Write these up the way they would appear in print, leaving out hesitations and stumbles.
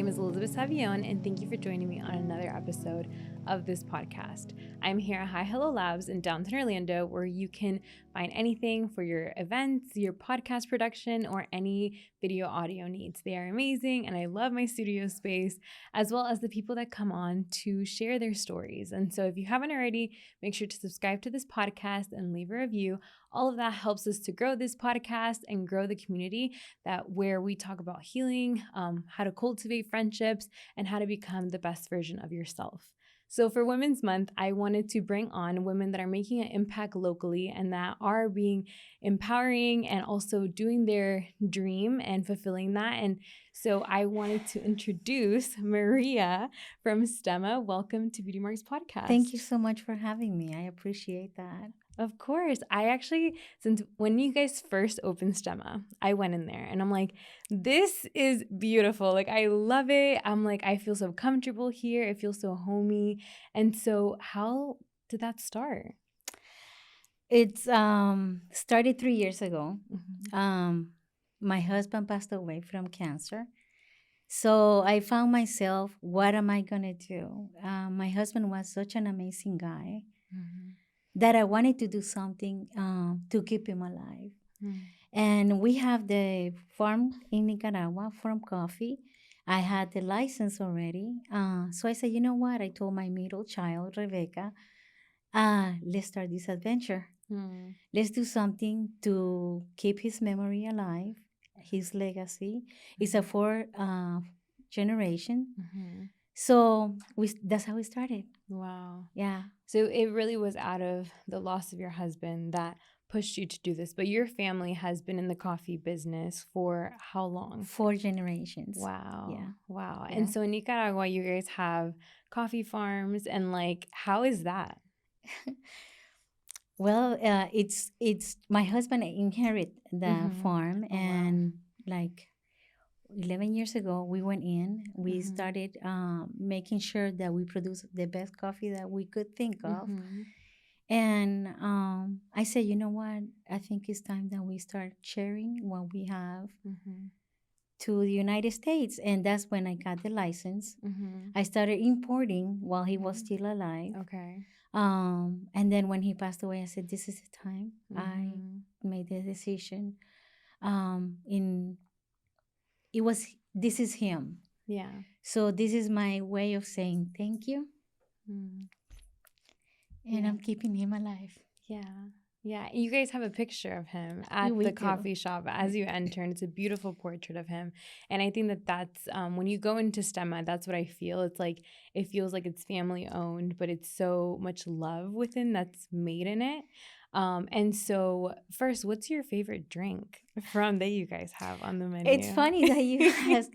name is Elizabeth Savion, and thank you for joining me on another episode of this podcast. I'm here at Hi Hello Labs in downtown Orlando, where you can find anything for your events, your podcast production, or any video audio needs. They are amazing, and I love my studio space, as well as the people that come on to share their stories. And so if you haven't already, make sure to subscribe to this podcast and leave a review. All of that helps us to grow this podcast and grow the community where we talk about healing, how to cultivate friendships, and how to become the best version of yourself. So for Women's Month, I wanted to bring on women that are making an impact locally and that are being empowering and also doing their dream and fulfilling that. And so I wanted to introduce Maria from Stemma. Welcome to Beauty Marks Podcast. Thank you so much for having me. I appreciate that. Of course. Since when you guys first opened Stemma, I went in there and I'm like, this is beautiful. Like, I love it. I'm like, I feel so comfortable here. It feels so homey. And so how did that start? It's started 3 years ago. Mm-hmm. My husband passed away from cancer. So I found myself, what am I going to do? My husband was such an amazing guy that I wanted to do something to keep him alive. And we have the farm in Nicaragua, Farm Coffee. I had the license already. So I said, you know what? I told my middle child, Rebecca, let's start this adventure. Let's do something to keep his memory alive, his legacy. It's a fourth generation. So that's how we started. Wow. Yeah. So it really was out of the loss of your husband that pushed you to do this. But your family has been in the coffee business for how long? 4 generations. Wow. Yeah. Wow. Yeah. And so in Nicaragua, you guys have coffee farms, and like, how is that? Well, it's my husband inherited the farm, and like 11 years ago, we went in. We started making sure that we produce the best coffee that we could think of. And I said, you know what? I think it's time that we start sharing what we have to the United States. And that's when I got the license. I started importing while he was still alive. Okay. And then when he passed away, I said, this is the time. I made the decision. This is him. Yeah. So this is my way of saying thank you. And I'm keeping him alive. Yeah. Yeah. You guys have a picture of him at the coffee shop as you enter, and it's a beautiful portrait of him. And I think that that's when you go into Stemma, that's what I feel. It's like, it feels like it's family owned, but it's so much love within that's made in it. And so first, what's your favorite drink that you guys have on the menu? It's funny that you ask.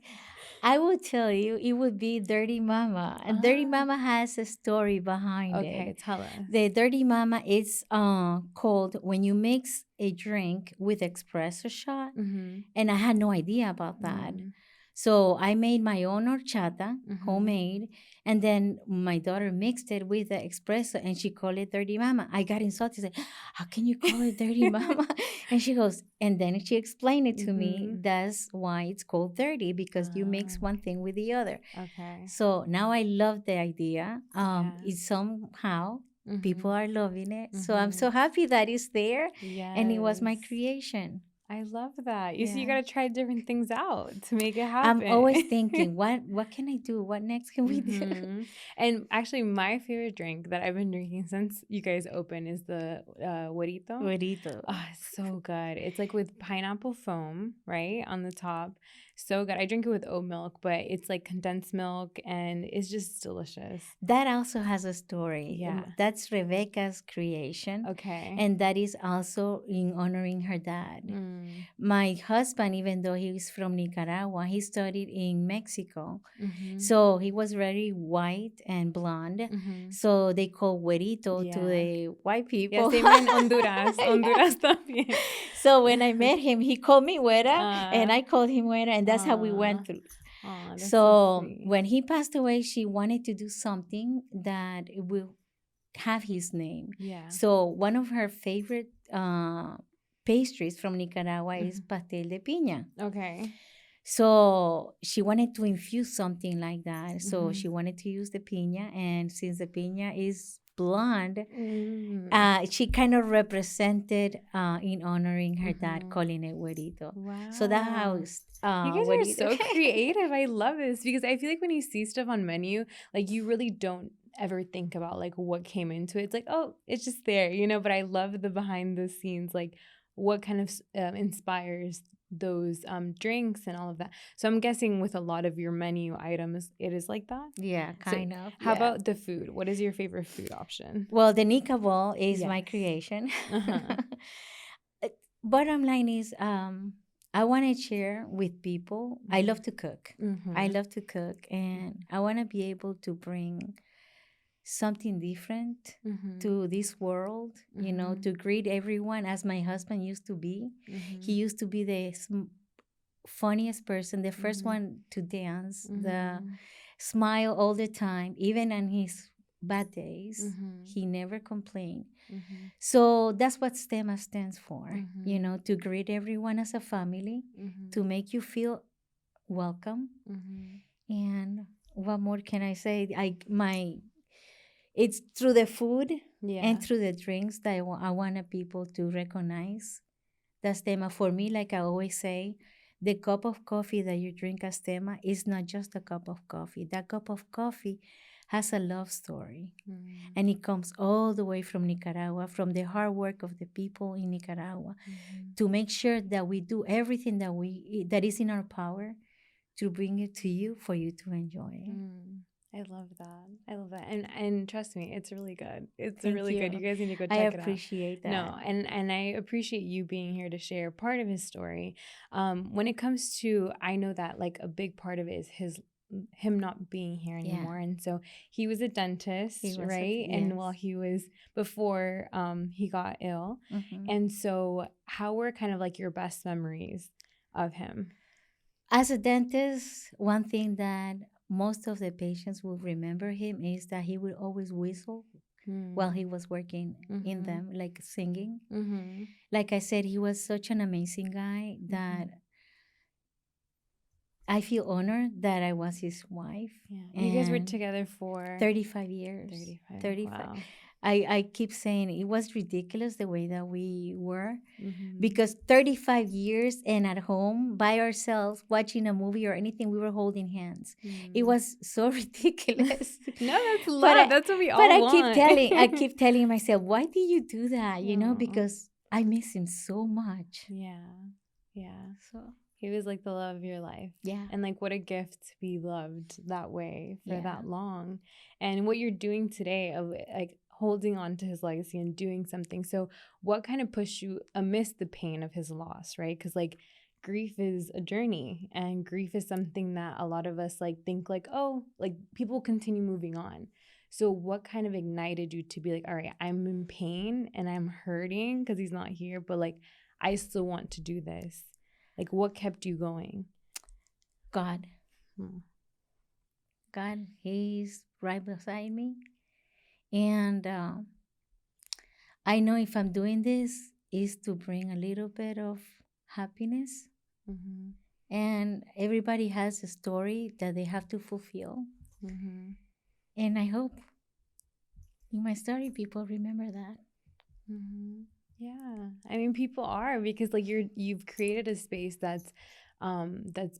I will tell you, it would be Dirty Mama. And Dirty Mama has a story behind it. Okay, tell us. The Dirty Mama is called when you mix a drink with espresso shot. And I had no idea about that. So I made my own horchata, homemade, and then my daughter mixed it with the espresso, and she called it Dirty Mama. I got insulted. Said, how can you call it Dirty Mama? And she goes, and then she explained it to me. That's why it's called dirty, because you mix one thing with the other. Okay. So now I love the idea. It's somehow people are loving it. So I'm so happy that it's there. And it was my creation. I love that. You see, you got to try different things out to make it happen. I'm always thinking, what can I do? What next can we do? And actually, my favorite drink that I've been drinking since you guys opened is the huerito. Huerito. Oh, it's so good. It's like with pineapple foam, right, on the top. So good. I drink it with oat milk, but it's like condensed milk, and it's just delicious. That also has a story. Yeah. That's Rebecca's creation. Okay. And that is also in honoring her dad. My husband, even though he is from Nicaragua, he studied in Mexico. So he was very white and blonde. So they call güerito to the white people. Yeah, same in Honduras. Honduras también. So when I met him, he called me güera, and I called him güera, and that's how we went through. So when he passed away, she wanted to do something that will have his name. Yeah. So one of her favorite pastries from Nicaragua is pastel de piña. Okay. So she wanted to infuse something like that. So she wanted to use the piña, and since the piña is blonde, she kind of represented in honoring her dad, calling it huerito. Wow. So that how you guys are huerito. so creative. I love this because I feel like when you see stuff on menu, like you really don't ever think about like what came into it. It's like, oh, it's just there, you know. But I love the behind the scenes, like what kind of inspires those drinks and all of that. So I'm guessing with a lot of your menu items, it is like that. Yeah, kind of. How about the food? What is your favorite food option? Well, the Nika ball is my creation. Bottom line is, I want to share with people. I love to cook. I love to cook, and I want to be able to bring something different to this world, you know, to greet everyone as my husband used to be. He used to be the funniest person, the first one to dance, the smile all the time, even on his bad days. He never complained. So that's what Stemma stands for, you know, to greet everyone as a family, to make you feel welcome. And what more can I say? It's through the food and through the drinks that I want people to recognize that's Stemma. For me, like I always say, the cup of coffee that you drink as Stemma is not just a cup of coffee. That cup of coffee has a love story. And it comes all the way from Nicaragua, from the hard work of the people in Nicaragua, to make sure that we do everything that is in our power to bring it to you for you to enjoy it. I love that. I love that. And trust me, it's really good. It's really good. You guys need to go check it out. I appreciate that. No, and I appreciate you being here to share part of his story. When it comes to, I know that like a big part of it is him not being here anymore. And so he was a dentist, right? And while he was before he got ill. And so how were kind of like your best memories of him? As a dentist, one thing that most of the patients will remember him is that he would always whistle while he was working in them, like singing. Like I said, he was such an amazing guy that I feel honored that I was his wife. You guys were together for 35 years. 35. Wow. I keep saying it was ridiculous the way that we were because 35 years and at home by ourselves watching a movie or anything, we were holding hands. It was so ridiculous. No, that's love. That's what we all want. But I keep telling myself, why did you do that? You know, because I miss him so much. Yeah. So he was like the love of your life. Yeah. And like what a gift to be loved that way for that long. And what you're doing today of like holding on to his legacy and doing something. So what kind of pushed you amidst the pain of his loss, right? Because like grief is a journey, and grief is something that a lot of us like think like, oh, like people continue moving on. So what kind of ignited you to be like, all right, I'm in pain and I'm hurting because he's not here, but like I still want to do this. Like what kept you going? God. God, he's right beside me. And I know if I'm doing this, is to bring a little bit of happiness. And everybody has a story that they have to fulfill. And I hope in my story, people remember that. Yeah, I mean, people are, because like you've created a space that's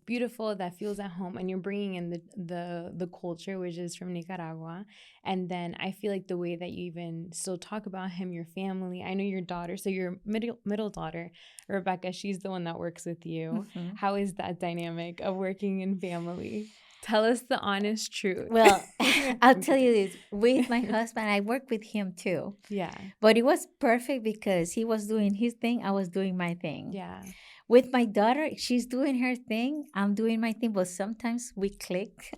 beautiful, that feels at home, and you're bringing in the culture, which is from Nicaragua. And then I feel like the way that you even still talk about him, your family. I know your daughter, so your middle daughter, Rebecca, she's the one that works with you. How is that dynamic of working in family? Tell us the honest truth. Well, I'll tell you this. With my husband, I work with him too. Yeah. But it was perfect because he was doing his thing, I was doing my thing. Yeah. With my daughter, she's doing her thing, I'm doing my thing, but sometimes we click.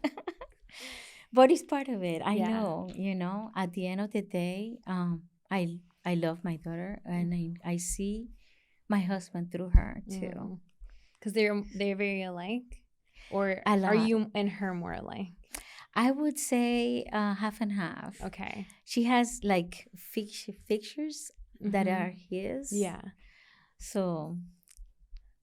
But it's part of it. I know, you know, at the end of the day, I love my daughter, and I see my husband through her too. Because they're very alike? Or are you and her more alike? I would say half and half. Okay. She has like fixtures that are his. Yeah. So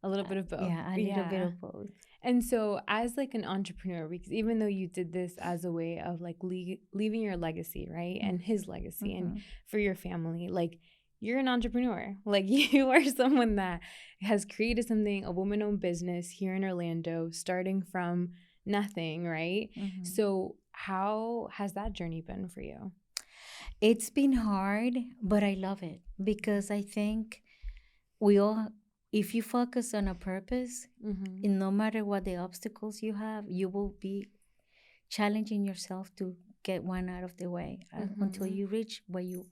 A little bit of both. Yeah, a little bit of both. And so as like an entrepreneur, because even though you did this as a way of like leaving your legacy, right? And his legacy and for your family, like you're an entrepreneur. Like you are someone that has created something, a woman-owned business here in Orlando, starting from nothing, right? So how has that journey been for you? It's been hard, but I love it because I think we all, if you focus on a purpose, and no matter what the obstacles you have, you will be challenging yourself to get one out of the way until you reach where you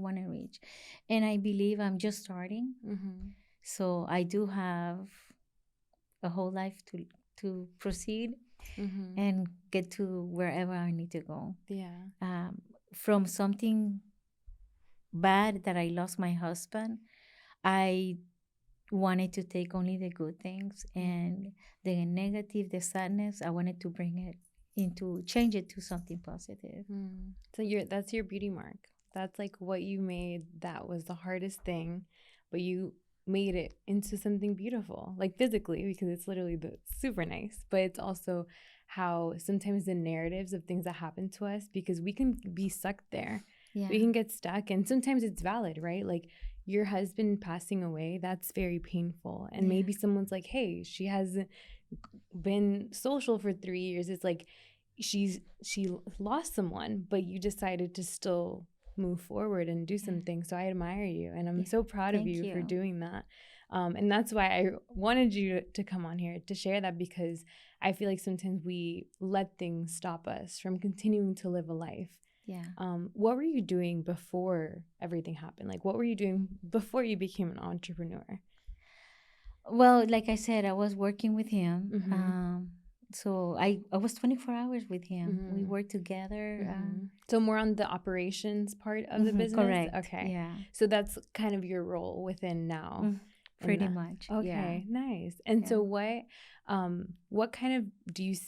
want to reach. And I believe I'm just starting. So I do have a whole life to proceed and get to wherever I need to go. Yeah. From something bad that I lost my husband, I wanted to take only the good things, and the negative, the sadness, I wanted to bring it change it to something positive. So that's your beauty mark. That's like what you made. That was the hardest thing, but you made it into something beautiful, like physically, because it's literally super nice, but it's also how sometimes the narratives of things that happen to us, because we can be stuck there. We can get stuck, and sometimes it's valid, right? Like your husband passing away, that's very painful. And maybe someone's like, hey, she hasn't been social for 3 years. It's like she lost someone, but you decided to still move forward and do something. So I admire you, and I'm so proud of you for doing that. And that's why I wanted you to come on here to share that, because I feel like sometimes we let things stop us from continuing to live a life. What were you doing before everything happened? Like, what were you doing before you became an entrepreneur? Well, like I said, I was working with him. So I was 24 hours with him. We worked together. So more on the operations part of the business? Correct. Okay. Yeah. So that's kind of your role within now. Pretty much. Okay, nice. And so what kind of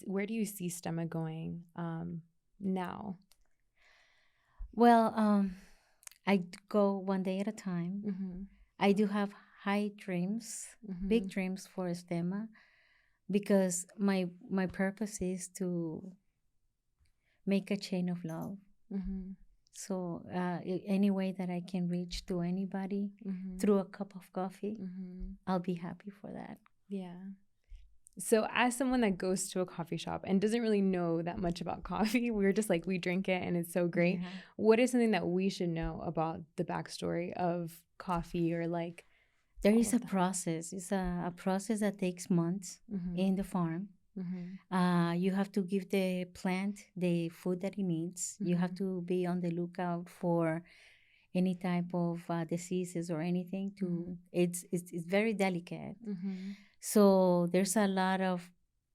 where do you see Stemma going now? Well, I go one day at a time. I do have high dreams, big dreams for Stemma, because my purpose is to make a chain of love. So any way that I can reach to anybody through a cup of coffee, I'll be happy for that. Yeah. So as someone that goes to a coffee shop and doesn't really know that much about coffee, we're just like, we drink it and it's so great. What is something that we should know about the backstory of coffee, or like? There is a process. It's a process that takes months in the farm. You have to give the plant the food that it needs. You have to be on the lookout for any type of diseases or anything. It's very delicate. So there's a lot of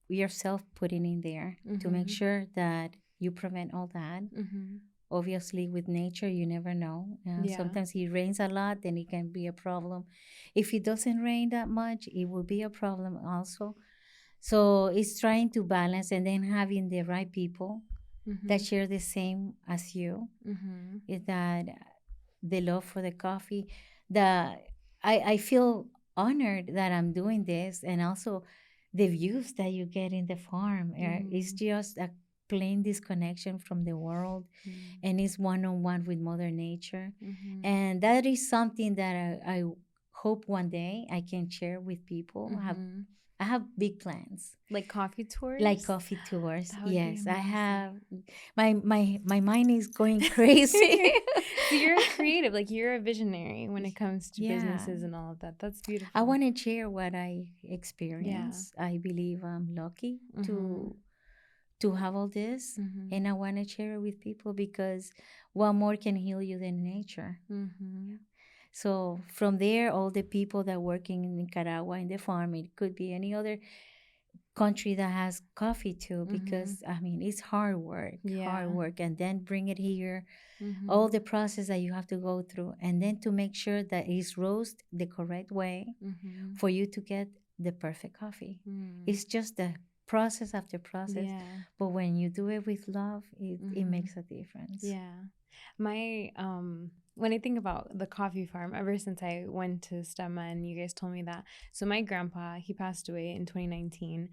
yourself putting in there to make sure that you prevent all that. Obviously, with nature, you never know. Sometimes it rains a lot, then it can be a problem. If it doesn't rain that much, it will be a problem also. So it's trying to balance, and then having the right people that share the same as you. Is that the love for the coffee? I feel honored that I'm doing this, and also the views that you get in the farm. It's just a plain disconnection from the world, and it's one-on-one with Mother Nature. And that is something that I hope one day I can share with people. I have big plans. Like coffee tours? Like coffee tours. Yes, I have. My mind is going crazy. So you're a creative, like you're a visionary when it comes to businesses and all of that. That's beautiful. I want to share what I experience. I believe I'm lucky to have all this, and I want to share it with people, because what more can heal you than nature? So from there, all the people that working in Nicaragua in the farm, it could be any other country that has coffee too, because I mean, it's hard work, and then bring it here, all the process that you have to go through, and then to make sure that it's roast the correct way for you to get the perfect coffee. It's just the process after process, but when you do it with love, it makes a difference. My when I think about the coffee farm, ever since I went to Stemma and you guys told me that, so my grandpa, he passed away in 2019.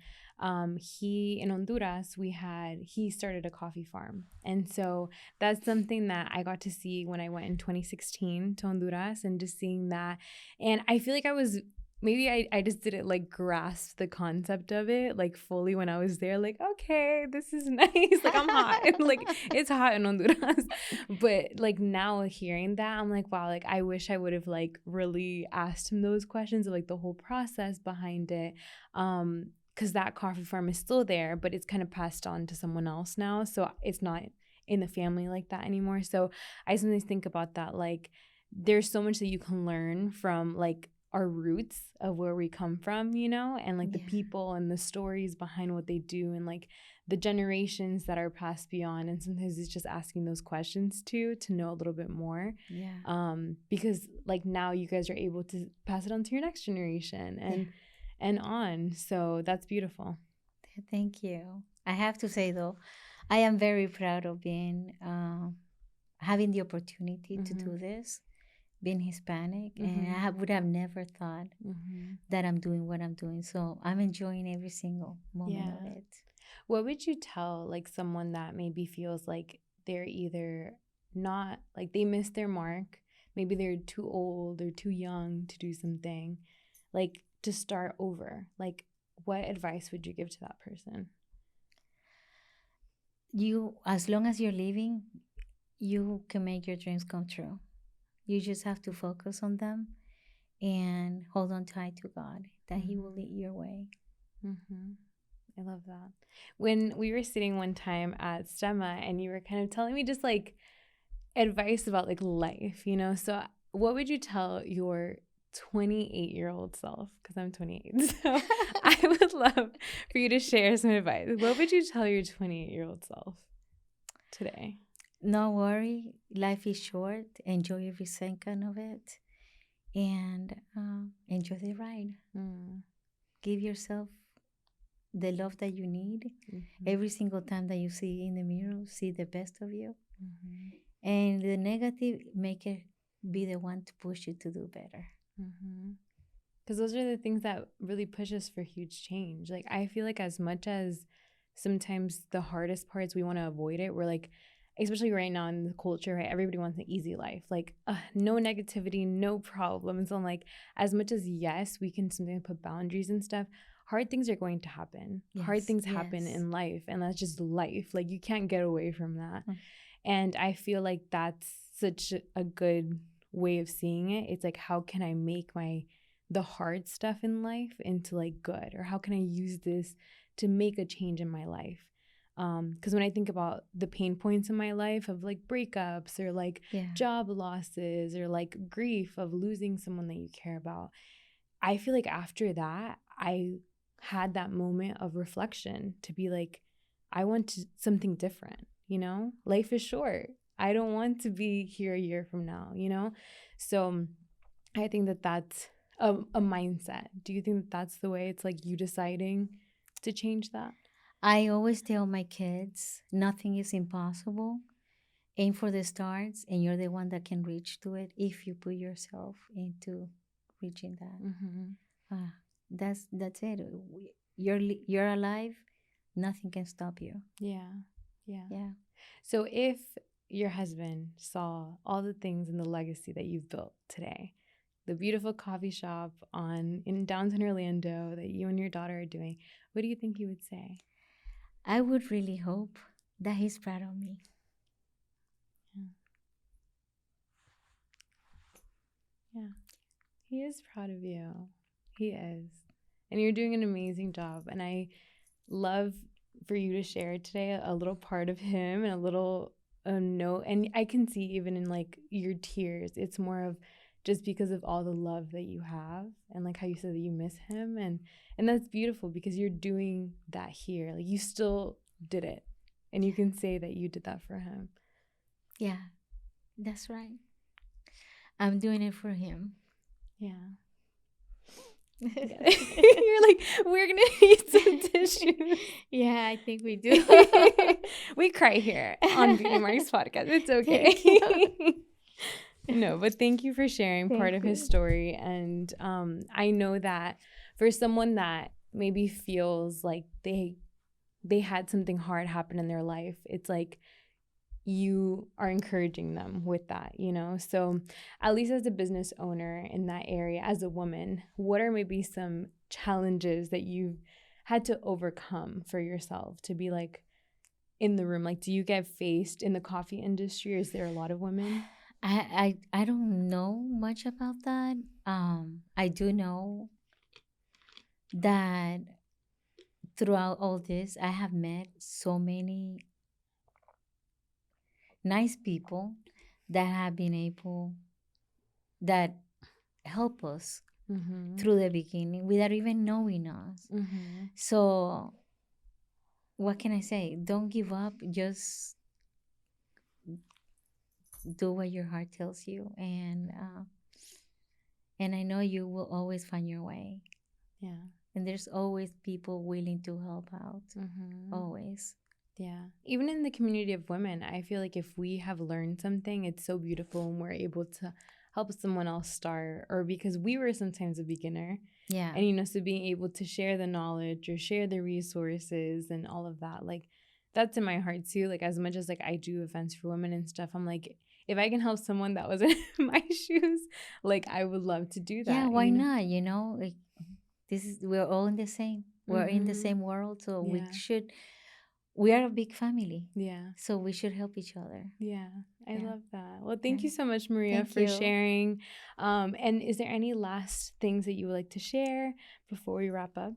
He, in Honduras, he started a coffee farm. And so that's something that I got to see when I went in 2016 to Honduras, and just seeing that. And I feel like I just didn't like grasp the concept of it like fully when I was there. Like, okay, this is nice. Like, I'm hot. Like, it's hot in Honduras. But like now hearing that, I'm like, wow, like I wish I would have like really asked him those questions of like the whole process behind it. Because that coffee farm is still there, but it's kind of passed on to someone else now. So it's not in the family like that anymore. So I sometimes think about that. Like, there's so much that you can learn from like our roots of where we come from, and like the people and the stories behind what they do, and like the generations that are passed beyond. And sometimes it's just asking those questions to know a little bit more. Because like now you guys are able to pass it on to your next generation and on. So that's beautiful. Thank you. I have to say though, I am very proud of being having the opportunity to do this, being Hispanic, and I would have never thought that I'm doing what I'm doing. So I'm enjoying every single moment of it. What would you tell like someone that maybe feels like they're either not, like they missed their mark, maybe they're too old or too young to do something, like to start over? Like, what advice would you give to that person? As long as you're living, you can make your dreams come true. You just have to focus on them and hold on tight to God, that He will lead your way. I love that. When we were sitting one time at Stemma and you were kind of telling me just like advice about like life, so what would you tell your 28-year-old self? Because I'm 28. So I would love for you to share some advice. What would you tell your 28-year-old self today? No worry, life is short. Enjoy every second of it, and enjoy the ride. Give yourself the love that you need. Every single time that you see in the mirror, see the best of you. And the negative, make it be the one to push you to do better. Because those are the things that really push us for huge change. Like, I feel like as much as sometimes the hardest parts, we want to avoid it, we're like, especially right now in the culture, right? Everybody wants an easy life, like no negativity, no problems. And like, as much as yes, we can sometimes put boundaries and stuff, hard things are going to happen. Hard things happen in life, and that's just life. Like, you can't get away from that. And I feel like that's such a good way of seeing it. It's like, how can I make the hard stuff in life into like good, or how can I use this to make a change in my life? Because when I think about the pain points in my life of like breakups or like job losses or like grief of losing someone that you care about, I feel like after that, I had that moment of reflection to be like, I want something different, Life is short. I don't want to be here a year from now, So I think that that's a mindset. Do you think that that's the way? It's like you deciding to change that? I always tell my kids, nothing is impossible. Aim for the stars, and you're the one that can reach to it if you put yourself into reaching that. That's it. You're alive. Nothing can stop you. Yeah. So if your husband saw all the things and the legacy that you've built today, the beautiful coffee shop in downtown Orlando that you and your daughter are doing, what do you think he would say? I would really hope that he's proud of me. Yeah. He is proud of you. He is. And you're doing an amazing job. And I love for you to share today a little part of him and a little note. And I can see even in like your tears, it's more of just because of all the love that you have, and like how you said that you miss him. And that's beautiful, because you're doing that here. Like, you still did it, and you can say that you did that for him. Yeah, that's right. I'm doing it for him. Yeah. You're like, we're gonna need some tissues. Yeah, I think we do. We cry here on Beauty Marks podcast. It's okay. No, but thank you for sharing part of his story. And I know that for someone that maybe feels like they had something hard happen in their life, it's like you are encouraging them with that, you know? So at least as a business owner in that area, as a woman, what are maybe some challenges that you've had to overcome for yourself to be like in the room? Like, do you get faced in the coffee industry, or is there a lot of women? I don't know much about that. I do know that throughout all this, I have met so many nice people that have been able, that help us through the beginning without even knowing us. So what can I say? Don't give up. Just do what your heart tells you, and I know you will always find your way. Yeah. And there's always people willing to help out. Always. Yeah. Even in the community of women, I feel like if we have learned something, it's so beautiful when we're able to help someone else start, or because we were sometimes a beginner. Yeah. And, you know, so being able to share the knowledge or share the resources and all of that, like, that's in my heart too. Like, as much as like I do events for women and stuff, I'm like, if I can help someone that was in my shoes, like, I would love to do that. Yeah, why not? You know, like, we're all in the same. We're in the same world, so we are a big family. Yeah. So we should help each other. Yeah. I love that. Well, thank you so much, Maria, for sharing. And is there any last things that you would like to share before we wrap up?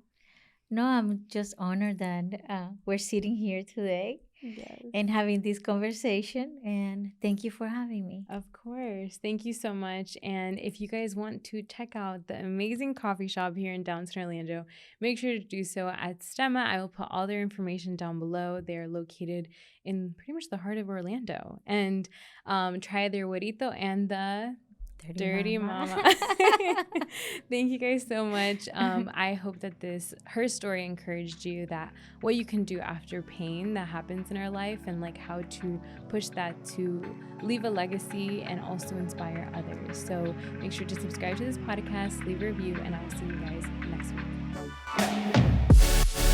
No, I'm just honored that we're sitting here today. Yes. And having this conversation, and thank you for having me. Of course. Thank you so much. And if you guys want to check out the amazing coffee shop here in downtown Orlando, make sure to do so at Stemma. I will put all their information down below. They're located in pretty much the heart of Orlando. And try their huerito and the Dirty Mama. Thank you guys so much. I hope that her story encouraged you, that what you can do after pain that happens in our life, and like how to push that to leave a legacy and also inspire others. So make sure to subscribe to this podcast, leave a review, and I'll see you guys next week.